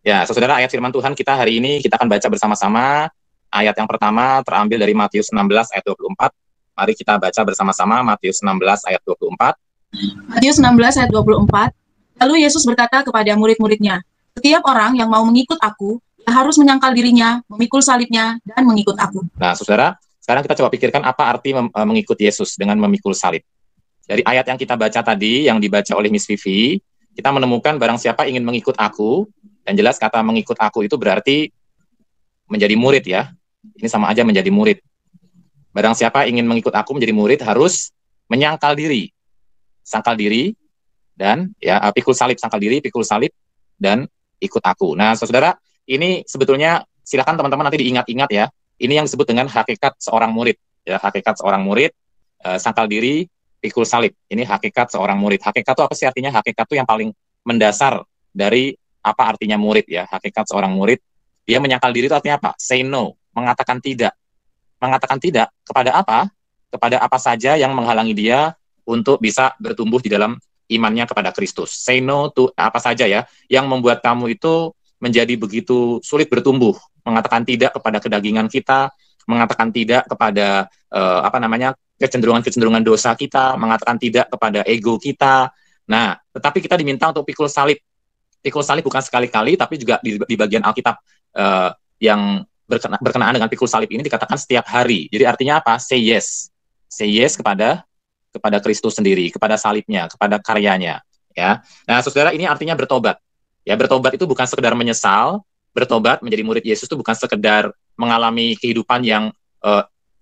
Ya, saudara, ayat firman Tuhan kita hari ini kita akan baca bersama-sama. Ayat yang pertama terambil dari Matius 16 ayat 24. Mari kita baca bersama-sama Matius 16 ayat 24. Matius 16 ayat 24. Lalu Yesus berkata kepada murid-muridnya, "Setiap orang yang mau mengikut aku, ia harus menyangkal dirinya, memikul salibnya, dan mengikut aku." Nah, saudara, sekarang kita coba pikirkan apa arti mengikut Yesus dengan memikul salib. Dari ayat yang kita baca tadi, yang dibaca oleh Miss Vivi, kita menemukan barang siapa ingin mengikut aku, dan jelas kata mengikut aku itu berarti menjadi murid ya. Ini sama aja menjadi murid. Barang siapa ingin mengikut aku menjadi murid harus menyangkal diri. Sangkal diri dan ya pikul salib, sangkal diri, pikul salib dan ikut aku. Nah, saudara, ini sebetulnya silakan teman-teman nanti diingat-ingat ya. Ini yang disebut dengan hakikat seorang murid. Ya, hakikat seorang murid, sangkal diri, pikul salib. Ini hakikat seorang murid. Hakikat itu apa sih artinya? Hakikat itu yang paling mendasar dari apa artinya murid ya. Hakikat seorang murid, dia menyangkal diri itu artinya apa? Say no, mengatakan tidak. Mengatakan tidak kepada apa? Kepada apa saja yang menghalangi dia untuk bisa bertumbuh di dalam imannya kepada Kristus. Say no to apa saja ya yang membuat kamu itu menjadi begitu sulit bertumbuh. Mengatakan tidak kepada kedagingan kita, mengatakan tidak kepada kecenderungan-kecenderungan dosa kita, mengatakan tidak kepada ego kita. Nah, tetapi kita diminta untuk pikul salib. Pikul salib bukan sekali-kali, tapi juga di bagian Alkitab yang berkenaan dengan pikul salib ini dikatakan setiap hari. Jadi artinya apa? Say yes. Say yes kepada Kristus sendiri, kepada salibnya, kepada karyanya. Ya. Nah, saudara, ini artinya bertobat. Ya, bertobat itu bukan sekedar menyesal. Bertobat menjadi murid Yesus itu bukan sekedar mengalami kehidupan yang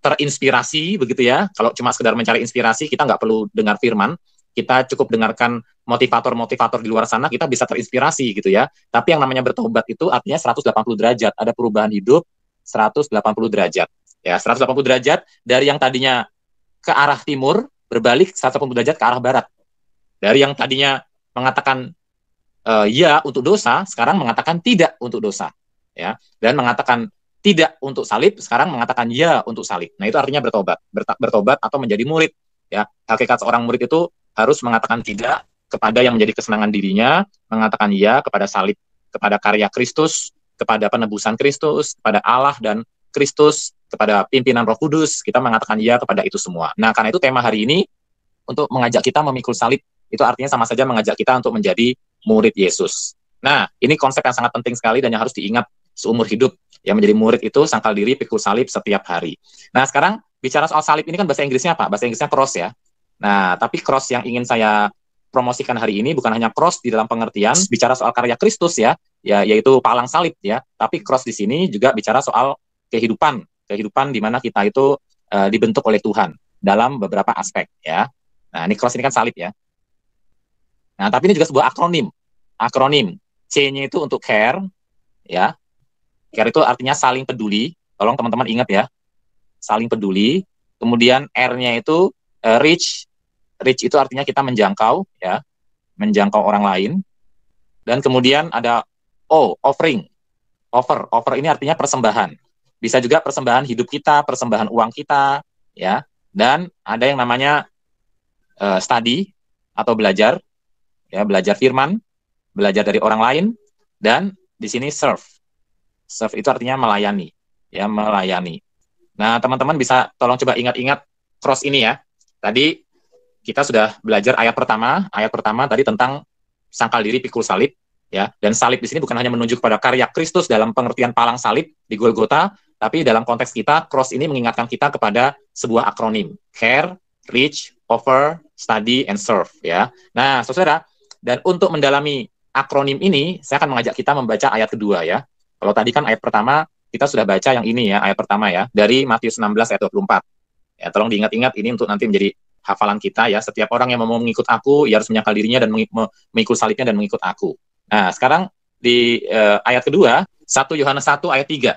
terinspirasi, begitu ya. Kalau cuma sekedar mencari inspirasi, kita nggak perlu dengar firman. Kita cukup dengarkan motivator-motivator di luar sana, kita bisa terinspirasi gitu ya. Tapi yang namanya bertobat itu artinya 180 derajat. Ada perubahan hidup 180 derajat. Ya, 180 derajat dari yang tadinya ke arah timur, berbalik 180 derajat ke arah barat. Dari yang tadinya mengatakan ya untuk dosa, sekarang mengatakan tidak untuk dosa. Ya, dan mengatakan tidak untuk salib, sekarang mengatakan ya untuk salib. Nah, itu artinya bertobat. Bertobat atau menjadi murid. Ya, hakikat seorang murid itu harus mengatakan tidak kepada yang menjadi kesenangan dirinya, mengatakan ya kepada salib, kepada karya Kristus, kepada penebusan Kristus, kepada Allah dan Kristus, kepada pimpinan Roh Kudus, kita mengatakan ya kepada itu semua. Nah, karena itu tema hari ini untuk mengajak kita memikul salib, itu artinya sama saja mengajak kita untuk menjadi murid Yesus. Nah, ini konsep yang sangat penting sekali dan yang harus diingat seumur hidup. Yang menjadi murid itu sangkal diri, pikul salib setiap hari. Nah, sekarang bicara soal salib ini kan bahasa Inggrisnya apa? Bahasa Inggrisnya cross ya. Nah, tapi cross yang ingin saya promosikan hari ini bukan hanya cross di dalam pengertian bicara soal karya Kristus ya, yaitu palang salib ya, tapi cross di sini juga bicara soal kehidupan di mana kita itu dibentuk oleh Tuhan dalam beberapa aspek ya. Nah, ini cross ini kan salib ya. Nah, tapi ini juga sebuah akronim. C-nya itu untuk care ya. Care itu artinya saling peduli. Tolong teman-teman ingat ya. Saling peduli. Kemudian R-nya itu reach. Reach itu artinya kita menjangkau ya, menjangkau orang lain. Dan kemudian ada O, offering. Offer ini artinya persembahan. Bisa juga persembahan hidup kita, persembahan uang kita ya. Dan ada yang namanya study atau belajar ya, belajar firman, belajar dari orang lain, dan di sini serve. Serve itu artinya melayani ya, melayani. Nah, teman-teman bisa tolong coba ingat-ingat cross ini ya. Tadi kita sudah belajar ayat pertama tadi tentang sangkal diri, pikul salib ya. Dan salib di sini bukan hanya menunjuk pada karya Kristus dalam pengertian palang salib di Golgota, tapi dalam konteks kita cross ini mengingatkan kita kepada sebuah akronim, care, reach, offer, study, and serve ya. Nah, saudara, dan untuk mendalami akronim ini, saya akan mengajak kita membaca ayat kedua ya. Kalau tadi kan ayat pertama kita sudah baca yang ini ya, ayat pertama ya, dari Matius 16 ayat 24. Ya, tolong diingat-ingat ini untuk nanti menjadi hafalan kita ya. Setiap orang yang mau mengikut aku, ia harus menyangkal dirinya dan mengikut salibnya dan mengikut aku. Nah, sekarang di ayat kedua, 1 Yohanes 1 ayat 3.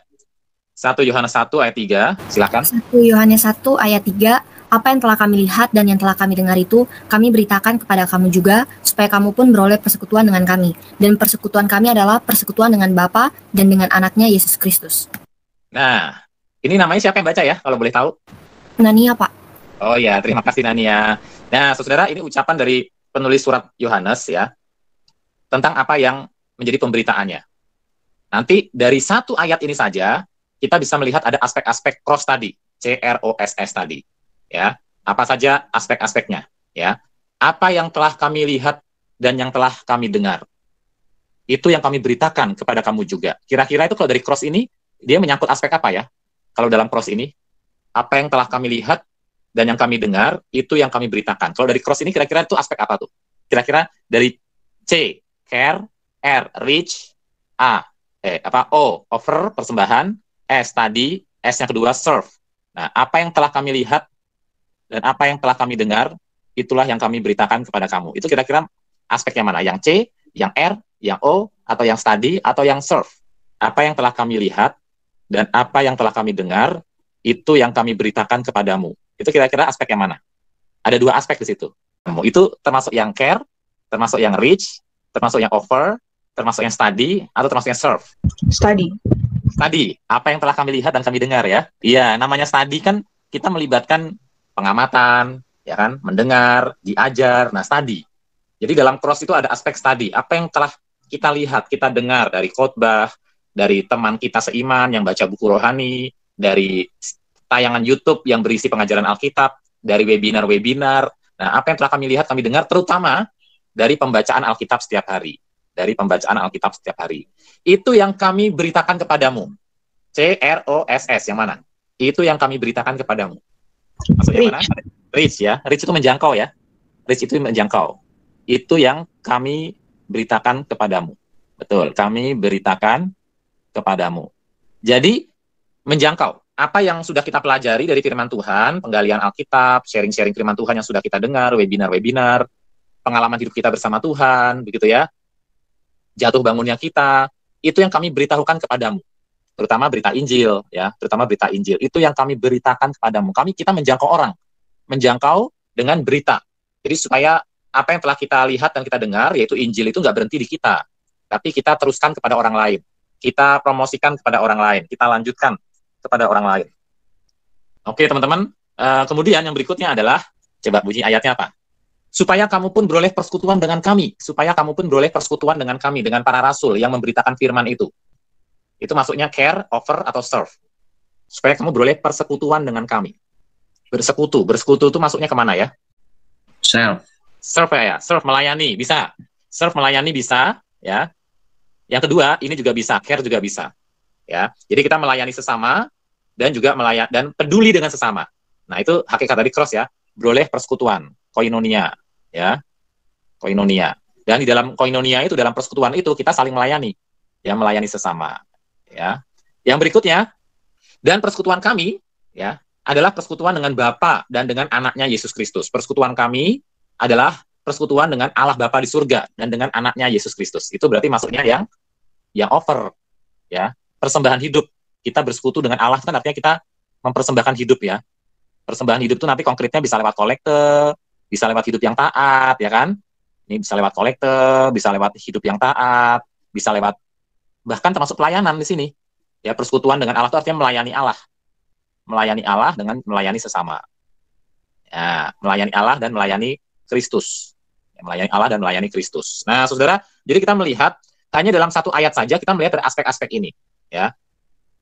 1 Yohanes 1 ayat 3, silakan. 1 Yohanes 1 ayat 3, apa yang telah kami lihat dan yang telah kami dengar itu, kami beritakan kepada kamu juga, supaya kamu pun beroleh persekutuan dengan kami. Dan persekutuan kami adalah persekutuan dengan Bapa dan dengan anaknya Yesus Kristus. Nah, ini namanya siapa yang baca ya, kalau boleh tahu? Nania, Pak. Oh ya, terima kasih Nania. Nah, saudara, ini ucapan dari penulis surat Yohanes ya, tentang apa yang menjadi pemberitaannya. Nanti dari satu ayat ini saja kita bisa melihat ada aspek-aspek cross tadi, CROSS tadi. Ya, apa saja aspek-aspeknya? Ya, apa yang telah kami lihat dan yang telah kami dengar, itu yang kami beritakan kepada kamu juga. Kira-kira itu kalau dari cross ini, dia menyangkut aspek apa ya? Kalau dalam cross ini, apa yang telah kami lihat dan yang kami dengar, itu yang kami beritakan. Kalau dari cross ini, kira-kira itu aspek apa tuh? Kira-kira dari C, care, R, reach, O, offer, persembahan, S, tadi, S yang kedua, serve. Nah, apa yang telah kami lihat dan apa yang telah kami dengar, itulah yang kami beritakan kepada kamu. Itu kira-kira aspek yang mana? Yang C, yang R, yang O, atau yang study, atau yang serve. Apa yang telah kami lihat dan apa yang telah kami dengar, itu yang kami beritakan kepadamu. Itu kira-kira aspek yang mana? Ada dua aspek di situ. Itu termasuk yang care, termasuk yang reach, termasuk yang offer, termasuk yang study, atau termasuk yang serve? Study. Study, apa yang telah kami lihat dan kami dengar ya. Iya, namanya study kan kita melibatkan pengamatan, ya kan, mendengar, diajar, nah study. Jadi dalam cross itu ada aspek study, apa yang telah kita lihat, kita dengar dari khotbah, dari teman kita seiman yang baca buku rohani, dari tayangan YouTube yang berisi pengajaran Alkitab, dari webinar-webinar. Nah, apa yang telah kami lihat, kami dengar, terutama dari pembacaan Alkitab setiap hari. Dari pembacaan Alkitab setiap hari. Itu yang kami beritakan kepadamu. CROSS, yang mana? Itu yang kami beritakan kepadamu. Maksudnya mana? Reach ya. Reach itu menjangkau ya. Reach itu menjangkau. Itu yang kami beritakan kepadamu. Betul, kami beritakan kepadamu. Jadi, menjangkau. Apa yang sudah kita pelajari dari firman Tuhan, penggalian Alkitab, sharing-sharing firman Tuhan yang sudah kita dengar, webinar-webinar, pengalaman hidup kita bersama Tuhan, begitu ya. Jatuh bangunnya kita, itu yang kami beritahukan kepadamu. Terutama berita Injil, ya, terutama berita Injil. Itu yang kami beritakan kepadamu. Kita menjangkau orang. Menjangkau dengan berita. Jadi supaya apa yang telah kita lihat dan kita dengar, yaitu Injil itu nggak berhenti di kita. Tapi kita teruskan kepada orang lain. Kita promosikan kepada orang lain. Kita lanjutkan kepada orang lain. Oke, teman-teman. Kemudian yang berikutnya adalah, coba bunyi ayatnya apa? Supaya kamu pun beroleh persekutuan dengan kami. Supaya kamu pun beroleh persekutuan dengan kami, dengan para rasul yang memberitakan firman itu. Itu maksudnya care, offer, atau serve. Supaya kamu beroleh persekutuan dengan kami. Bersekutu. Bersekutu itu masuknya kemana ya? Self. Serve ya, serve melayani bisa, serve melayani bisa, ya. Yang kedua ini juga bisa, care juga bisa, ya. Jadi kita melayani sesama dan juga dan peduli dengan sesama. Nah itu hakikat dari cross ya, beroleh persekutuan, koinonia, ya, koinonia. Dan di dalam koinonia itu, dalam persekutuan itu kita saling melayani, ya, melayani sesama, ya. Yang berikutnya, dan persekutuan kami, ya, adalah persekutuan dengan Bapa dan dengan anaknya Yesus Kristus. Persekutuan kami adalah persekutuan dengan Allah Bapa di surga dan dengan anaknya Yesus Kristus. Itu berarti maksudnya yang offer, ya, persembahan hidup. Kita bersekutu dengan Allah kan artinya kita mempersembahkan hidup ya. Persembahan hidup itu nanti konkretnya bisa lewat kolekte, bisa lewat hidup yang taat, ya kan? Ini bisa lewat kolekte, bisa lewat hidup yang taat, bisa lewat bahkan termasuk pelayanan di sini. Ya, persekutuan dengan Allah itu artinya melayani Allah. Melayani Allah dengan melayani sesama. Ya, melayani Allah dan melayani Kristus. Melayani Allah dan melayani Kristus. Nah, saudara, jadi kita melihat hanya dalam satu ayat saja kita melihat dari aspek-aspek ini, ya.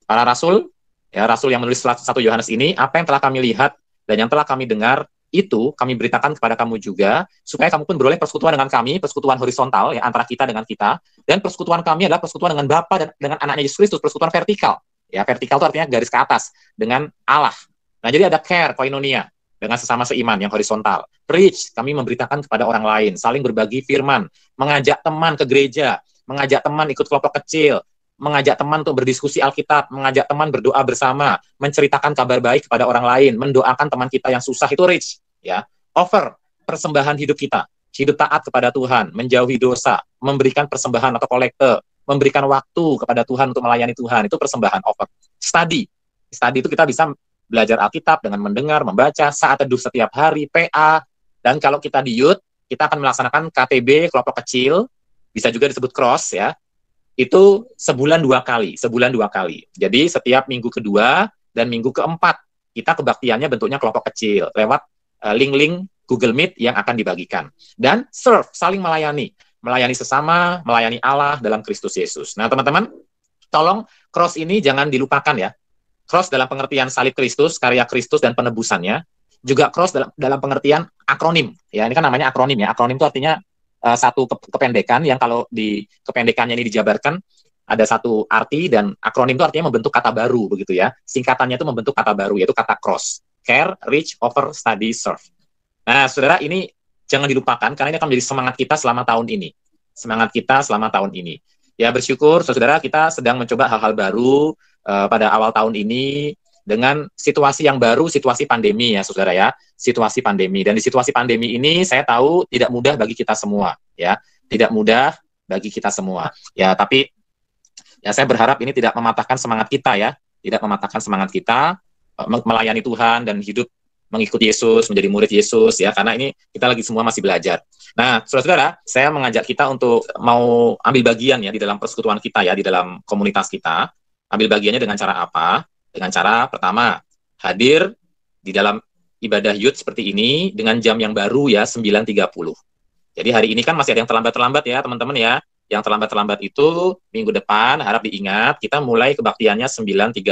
Para rasul, ya, rasul yang menulis 1 Yohanes ini, apa yang telah kami lihat dan yang telah kami dengar itu kami beritakan kepada kamu juga, supaya kamu pun beroleh persekutuan dengan kami, persekutuan horizontal ya, antara kita dengan kita, dan persekutuan kami adalah persekutuan dengan Bapa dan dengan anaknya Yesus Kristus, persekutuan vertikal. Ya, vertikal itu artinya garis ke atas dengan Allah. Nah, jadi ada care, koinonia, dengan sesama seiman yang horizontal. Preach, kami memberitakan kepada orang lain, saling berbagi firman, mengajak teman ke gereja, mengajak teman ikut kelompok kecil, mengajak teman untuk berdiskusi Alkitab, mengajak teman berdoa bersama, menceritakan kabar baik kepada orang lain, mendoakan teman kita yang susah, itu reach, ya. Offer, persembahan hidup kita, hidup taat kepada Tuhan, menjauhi dosa, memberikan persembahan atau kolekte, memberikan waktu kepada Tuhan untuk melayani Tuhan, itu persembahan, offer. Study itu kita bisa belajar Alkitab dengan mendengar, membaca, saat teduh setiap hari, PA, dan kalau kita di youth, kita akan melaksanakan KTB, kelompok kecil, bisa juga disebut cross, ya, itu sebulan 2 kali. Jadi setiap minggu kedua dan minggu keempat, kita kebaktiannya bentuknya kelompok kecil, lewat link-link Google Meet yang akan dibagikan. Dan serve, saling melayani sesama, melayani Allah dalam Kristus Yesus. Nah, teman-teman, tolong cross ini jangan dilupakan ya. Cross dalam pengertian salib Kristus, karya Kristus dan penebusannya. Juga cross dalam pengertian akronim. Ya, ini kan namanya akronim ya. Akronim itu artinya satu kependekan yang kalau di kependekannya ini dijabarkan ada satu arti, dan akronim itu artinya membentuk kata baru begitu ya. Singkatannya itu membentuk kata baru, yaitu kata cross. Care, reach, offer, study, serve. Nah, saudara, ini jangan dilupakan karena ini akan menjadi semangat kita selama tahun ini. Semangat kita selama tahun ini. Ya, bersyukur saudara kita sedang mencoba hal-hal baru pada awal tahun ini dengan situasi yang baru, situasi pandemi ya saudara ya, situasi pandemi. Dan di situasi pandemi ini saya tahu tidak mudah bagi kita semua ya, tidak mudah bagi kita semua. Ya, tapi ya saya berharap ini tidak mematahkan semangat kita ya, tidak mematahkan semangat kita melayani Tuhan dan hidup mengikuti Yesus, menjadi murid Yesus ya, karena ini kita lagi semua masih belajar. Nah, saudara-saudara, saya mengajak kita untuk mau ambil bagian ya di dalam persekutuan kita ya, di dalam komunitas kita. Ambil bagiannya dengan cara apa? Dengan cara pertama, hadir di dalam ibadah youth seperti ini dengan jam yang baru ya, 9.30. Jadi hari ini kan masih ada yang terlambat-terlambat ya teman-teman ya. Yang terlambat-terlambat itu minggu depan harap diingat, kita mulai kebaktiannya 9.30.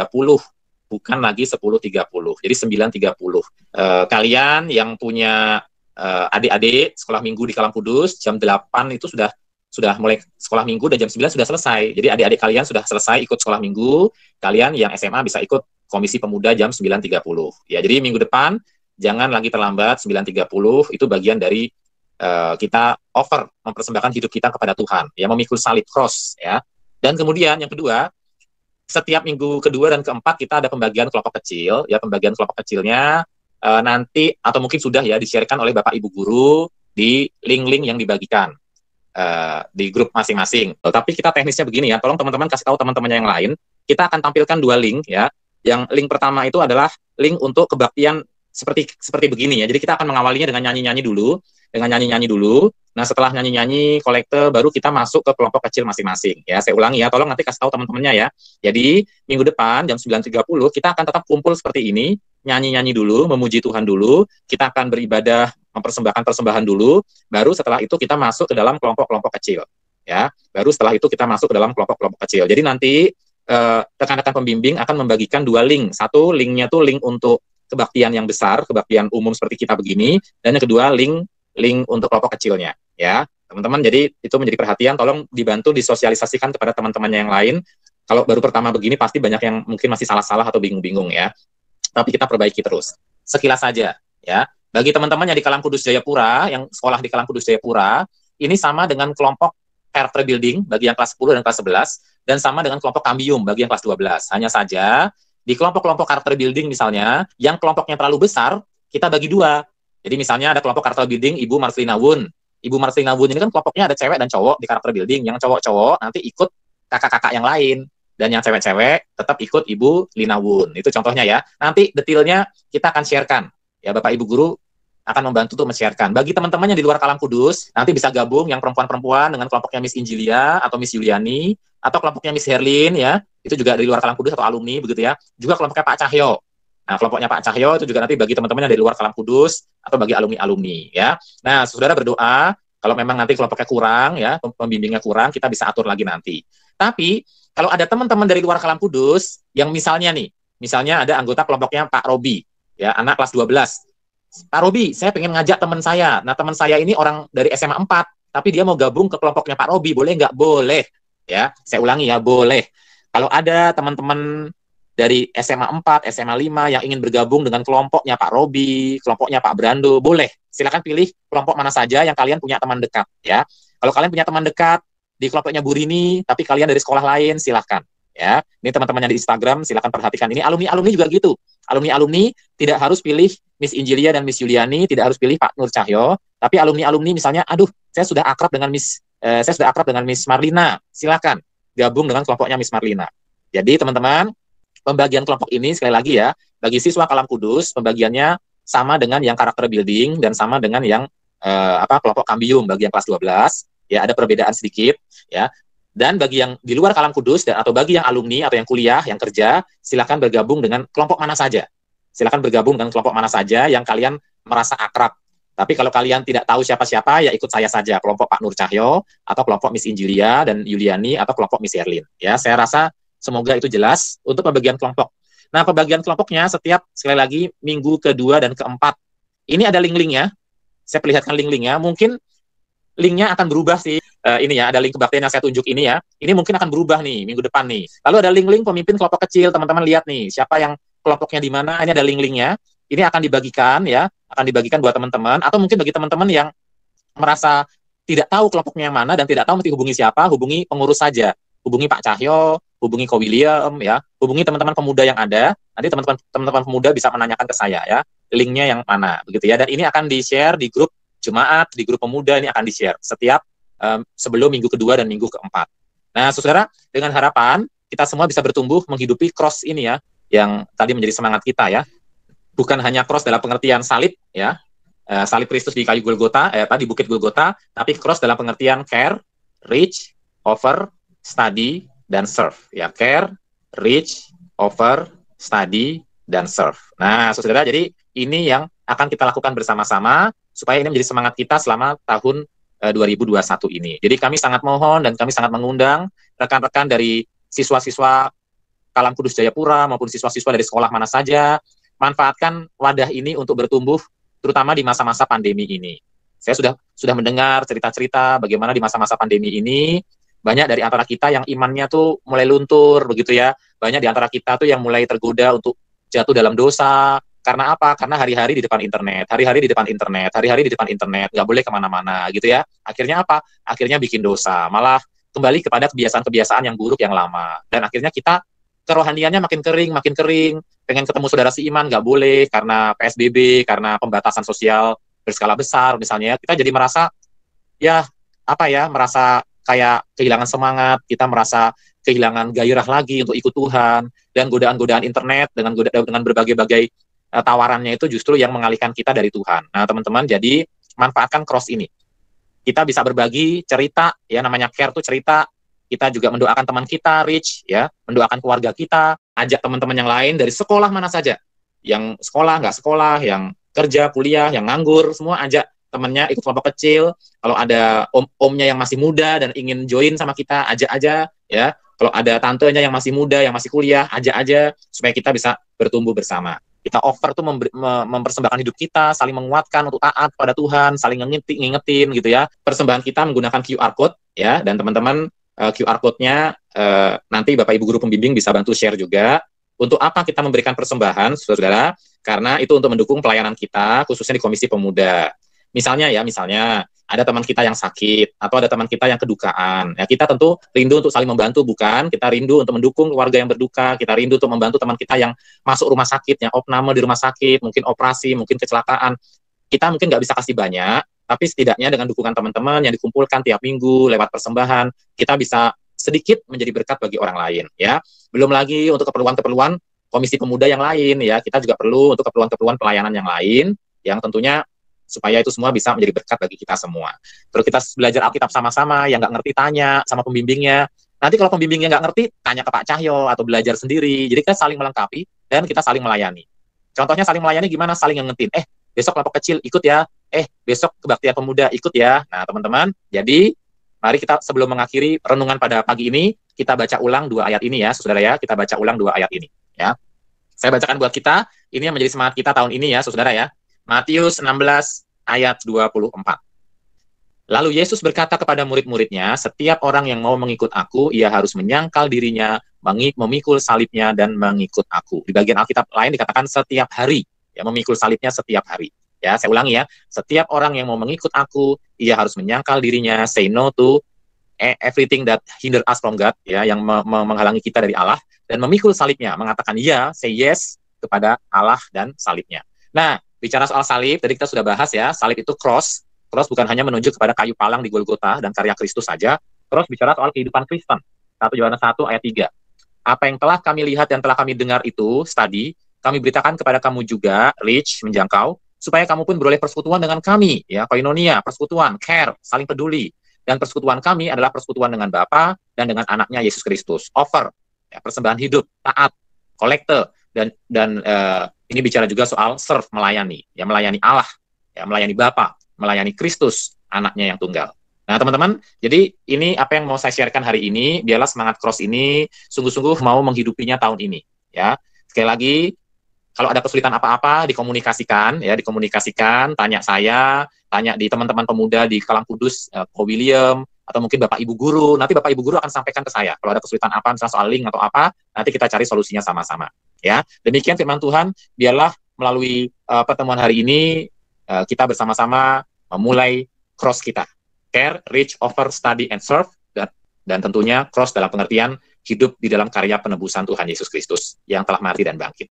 Bukan lagi 10.30. Jadi 9.30. Kalian yang punya adik-adik sekolah minggu di Kalam Kudus, jam 8 itu sudah mulai sekolah minggu dan jam 9 sudah selesai. Jadi adik-adik kalian sudah selesai ikut sekolah minggu, kalian yang SMA bisa ikut komisi pemuda jam 9.30. Ya, jadi minggu depan jangan lagi terlambat 9.30, itu bagian dari kita offer, mempersembahkan hidup kita kepada Tuhan, ya, memikul salib cross ya. Dan kemudian yang kedua, setiap minggu kedua dan keempat kita ada pembagian kelompok kecil, ya, pembagian kelompok kecilnya nanti atau mungkin sudah ya di-share-kan oleh Bapak Ibu guru di link-link yang dibagikan di grup masing-masing. Tapi kita teknisnya begini ya, tolong teman-teman kasih tahu teman-temannya yang lain. Kita akan tampilkan 2 link ya. Yang link pertama itu adalah link untuk kebaktian seperti begini ya. Jadi kita akan mengawalinya dengan nyanyi-nyanyi dulu. Nah, setelah nyanyi-nyanyi kolekte baru kita masuk ke kelompok kecil masing-masing ya. Saya ulangi ya, tolong nanti kasih tahu teman-temannya ya. Jadi minggu depan jam 9.30 kita akan tetap kumpul seperti ini, nyanyi-nyanyi dulu, memuji Tuhan dulu, kita akan beribadah, mempersembahkan persembahan dulu, baru setelah itu kita masuk ke dalam kelompok-kelompok kecil ya. Baru setelah itu kita masuk ke dalam kelompok-kelompok kecil. Jadi nanti rekan-rekan pembimbing akan membagikan 2 link. Satu linknya tuh link untuk kebaktian yang besar, kebaktian umum seperti kita begini, dan yang kedua link untuk kelompok kecilnya ya teman-teman. Jadi itu menjadi perhatian, tolong dibantu disosialisasikan kepada teman-temannya yang lain. Kalau baru pertama begini pasti banyak yang mungkin masih salah-salah atau bingung-bingung ya, tapi kita perbaiki terus. Sekilas saja ya, bagi teman-teman yang di Kalam Kudus Jayapura, yang sekolah di Kalam Kudus Jayapura, ini sama dengan kelompok character building bagi yang kelas 10 dan kelas 11, dan sama dengan kelompok Cambium bagi yang kelas 12. Hanya saja di kelompok-kelompok karakter building misalnya, yang kelompoknya terlalu besar, kita bagi 2. Jadi misalnya ada kelompok karakter building Ibu Marcelina Wun. Ibu Marcelina Wun ini kan kelompoknya ada cewek dan cowok di karakter building. Yang cowok-cowok nanti ikut kakak-kakak yang lain. Dan yang cewek-cewek tetap ikut Ibu Lina Wun. Itu contohnya ya. Nanti detailnya kita akan share-kan. Ya, Bapak Ibu Guru akan membantu untuk men-share-kan. Bagi teman-teman yang di luar Kalam Kudus, nanti bisa gabung yang perempuan-perempuan dengan kelompoknya Miss Injilia atau Miss Yuliani, atau kelompoknya Miss Herlin ya. Itu juga dari luar Kalam Kudus atau alumni begitu ya. Juga kelompoknya Pak Cahyo. Nah, kelompoknya Pak Cahyo itu juga nanti bagi teman-teman yang dari luar Kalam Kudus atau bagi alumni-alumni ya. Nah, saudara berdoa kalau memang nanti kelompoknya kurang ya, pembimbingnya kurang, kita bisa atur lagi nanti. Tapi kalau ada teman-teman dari luar Kalam Kudus yang misalnya ada anggota kelompoknya Pak Robi ya, anak kelas 12. Pak Robi, saya pengen ngajak teman saya. Nah, teman saya ini orang dari SMA 4, tapi dia mau gabung ke kelompoknya Pak Robi, boleh nggak? Boleh. Ya, saya ulangi ya, boleh. Kalau ada teman-teman dari SMA 4, SMA 5 yang ingin bergabung dengan kelompoknya Pak Robi, kelompoknya Pak Brando, boleh. Silakan pilih kelompok mana saja yang kalian punya teman dekat. Ya, kalau kalian punya teman dekat di kelompoknya Bu Rini, tapi kalian dari sekolah lain, silakan. Ya, ini teman-temannya di Instagram, silakan perhatikan. Ini alumni-alumni juga gitu. Alumni-alumni tidak harus pilih Miss Injilia dan Miss Yuliani, tidak harus pilih Pak Nur Cahyo, tapi alumni-alumni misalnya, aduh, saya sudah akrab dengan Miss Marlina, silakan gabung dengan kelompoknya Miss Marlina. Jadi teman-teman, pembagian kelompok ini sekali lagi ya, bagi siswa Kalam Kudus, pembagiannya sama dengan yang karakter building dan sama dengan yang kelompok Cambium bagi yang kelas 12, ya ada perbedaan sedikit, ya. Dan bagi yang di luar Kalam Kudus atau bagi yang alumni atau yang kuliah, yang kerja, silakan bergabung dengan kelompok mana saja. Silakan bergabung dengan kelompok mana saja yang kalian merasa akrab. Tapi kalau kalian tidak tahu siapa-siapa, ya ikut saya saja, kelompok Pak Nur Cahyo, atau kelompok Miss Injilia dan Yuliani, atau kelompok Miss Herlin. Ya, saya rasa Semoga itu jelas untuk pembagian kelompok. Nah, pembagian kelompoknya setiap, sekali lagi, minggu kedua dan keempat. Ini ada link-linknya. Saya perlihatkan link-linknya. Mungkin linknya akan berubah sih. Ini ya, ada link kebaktian yang saya tunjuk ini ya. Ini mungkin akan berubah nih, minggu depan nih. Lalu ada link-link pemimpin kelompok kecil. Teman-teman lihat nih, siapa yang kelompoknya di mana. Ini ada link-linknya. Ini akan dibagikan ya. Akan dibagikan buat teman-teman. Atau mungkin bagi teman-teman yang merasa tidak tahu kelompoknya yang mana dan tidak tahu mesti hubungi siapa, hubungi pengurus saja. Hubungi Pak Cahyo, hubungi Ko William ya, hubungi teman-teman pemuda yang ada. Nanti teman-teman pemuda bisa menanyakan ke saya ya, linknya yang mana begitu ya. Dan ini akan di-share di grup jemaat, di grup pemuda, ini akan di-share setiap sebelum minggu kedua dan minggu keempat. Nah, saudara, dengan harapan kita semua bisa bertumbuh menghidupi cross ini ya, yang tadi menjadi semangat kita ya. Bukan hanya cross dalam pengertian salib ya, salib Kristus di kayu Golgota, di Bukit Golgota, tapi cross dalam pengertian care, reach, offer, study, dan serve. Ya, care, reach, offer, study, dan serve. Nah, saudara, jadi ini yang akan kita lakukan bersama-sama supaya ini menjadi semangat kita selama tahun 2021 ini. Jadi kami sangat mohon dan kami sangat mengundang rekan-rekan dari siswa-siswa Kalam Kudus Jayapura maupun siswa-siswa dari sekolah mana saja, manfaatkan wadah ini untuk bertumbuh terutama di masa-masa pandemi ini. Saya sudah mendengar cerita-cerita bagaimana di masa-masa pandemi ini banyak dari antara kita yang imannya tuh mulai luntur begitu ya. Banyak di antara kita tuh yang mulai tergoda untuk jatuh dalam dosa. Karena apa? Karena hari-hari di depan internet, nggak boleh kemana-mana gitu ya. Akhirnya apa? Akhirnya bikin dosa, malah kembali kepada kebiasaan-kebiasaan yang buruk yang lama. Dan akhirnya kita kerohaniannya makin kering, pengen ketemu saudara seiman, nggak boleh, karena PSBB, karena pembatasan sosial berskala besar misalnya, kita jadi merasa, merasa kayak kehilangan semangat, kita merasa kehilangan gairah lagi untuk ikut Tuhan, dan godaan-godaan internet, dengan berbagai-bagai tawarannya itu justru yang mengalihkan kita dari Tuhan. Nah, teman-teman, jadi manfaatkan cross ini. Kita bisa berbagi cerita, ya namanya care tuh cerita. Kita juga mendoakan teman kita, Rich, ya, mendoakan keluarga kita, ajak teman-teman yang lain dari sekolah mana saja, yang sekolah, nggak sekolah, yang kerja, kuliah, yang nganggur, semua ajak temannya ikut kelompok kecil. Kalau ada omnya yang masih muda dan ingin join sama kita, ajak aja, ya. Kalau ada tantenya yang masih muda, yang masih kuliah, ajak aja, supaya kita bisa bertumbuh bersama. Kita offer tuh mempersembahkan hidup kita, saling menguatkan untuk taat pada Tuhan, saling ngingetin gitu ya. Persembahan kita menggunakan QR code, ya, dan teman-teman QR code-nya nanti Bapak Ibu Guru Pembimbing bisa bantu share juga. Untuk apa kita memberikan persembahan, saudara-saudara? Karena itu untuk mendukung pelayanan kita, khususnya di Komisi Pemuda. Misalnya ada teman kita yang sakit, atau ada teman kita yang kedukaan. Ya, kita tentu rindu untuk saling membantu, bukan? Kita rindu untuk mendukung keluarga yang berduka, kita rindu untuk membantu teman kita yang masuk rumah sakit, yang opname di rumah sakit, mungkin operasi, mungkin kecelakaan. Kita mungkin nggak bisa kasih banyak, tapi setidaknya dengan dukungan teman-teman yang dikumpulkan tiap minggu lewat persembahan, kita bisa sedikit menjadi berkat bagi orang lain, ya. Belum lagi untuk keperluan-keperluan Komisi Pemuda yang lain, ya. Kita juga perlu untuk keperluan-keperluan pelayanan yang lain, yang tentunya supaya itu semua bisa menjadi berkat bagi kita semua. Terus kita belajar Alkitab sama-sama, yang nggak ngerti tanya sama pembimbingnya. Nanti kalau pembimbingnya nggak ngerti, tanya ke Pak Cahyo atau belajar sendiri. Jadi kita saling melengkapi dan kita saling melayani. Contohnya saling melayani gimana? Saling ngingetin. Besok kelompok kecil ikut ya. Besok kebaktian pemuda ikut ya. Nah, teman-teman, jadi mari kita sebelum mengakhiri renungan pada pagi ini, kita baca ulang 2 ayat ini ya, saudara ya. Kita baca ulang 2 ayat ini ya. Saya bacakan buat kita, ini yang menjadi semangat kita tahun ini ya, saudara ya. Matius 16 ayat 24. Lalu Yesus berkata kepada murid-muridnya, setiap orang yang mau mengikut aku, ia harus menyangkal dirinya, memikul salibnya, dan mengikut aku. Di bagian Alkitab lain dikatakan setiap hari, ya, memikul salibnya setiap hari. Ya, saya ulangi ya, setiap orang yang mau mengikut aku, ia harus menyangkal dirinya, say no to everything that hinder us from God, ya, yang menghalangi kita dari Allah, dan memikul salibnya, mengatakan ya, say yes kepada Allah dan salibnya. Nah, bicara soal salib, tadi kita sudah bahas ya, salib itu cross. Cross bukan hanya menunjuk kepada kayu palang di Golgota dan karya Kristus saja. Cross bicara soal kehidupan Kristen. 1 Yohanes 1 ayat 3. Apa yang telah kami lihat dan telah kami dengar itu, study, kami beritakan kepada kamu juga, reach, menjangkau, supaya kamu pun beroleh persekutuan dengan kami, ya, koinonia, persekutuan, care, saling peduli. Dan persekutuan kami adalah persekutuan dengan Bapa dan dengan anaknya Yesus Kristus. Offer, ya, persembahan hidup, taat, kolekte, dan ini bicara juga soal serve, melayani, ya, melayani Allah, ya, melayani Bapa, melayani Kristus, anaknya yang tunggal. Nah, teman-teman, jadi ini apa yang mau saya sharekan hari ini. Biarlah semangat cross ini sungguh-sungguh mau menghidupinya tahun ini. Ya, sekali lagi, kalau ada kesulitan apa-apa, dikomunikasikan, ya, dikomunikasikan, tanya saya, tanya di teman-teman pemuda di Kalang Kudus, Ko William, atau mungkin Bapak Ibu Guru. Nanti Bapak Ibu Guru akan sampaikan ke saya. Kalau ada kesulitan apa, misalnya soal link atau apa, nanti kita cari solusinya sama-sama. Ya, demikian firman Tuhan. Biarlah melalui pertemuan hari ini, kita bersama-sama memulai cross kita. Care, reach, offer, study, and serve, dan tentunya cross dalam pengertian hidup di dalam karya penebusan Tuhan Yesus Kristus yang telah mati dan bangkit.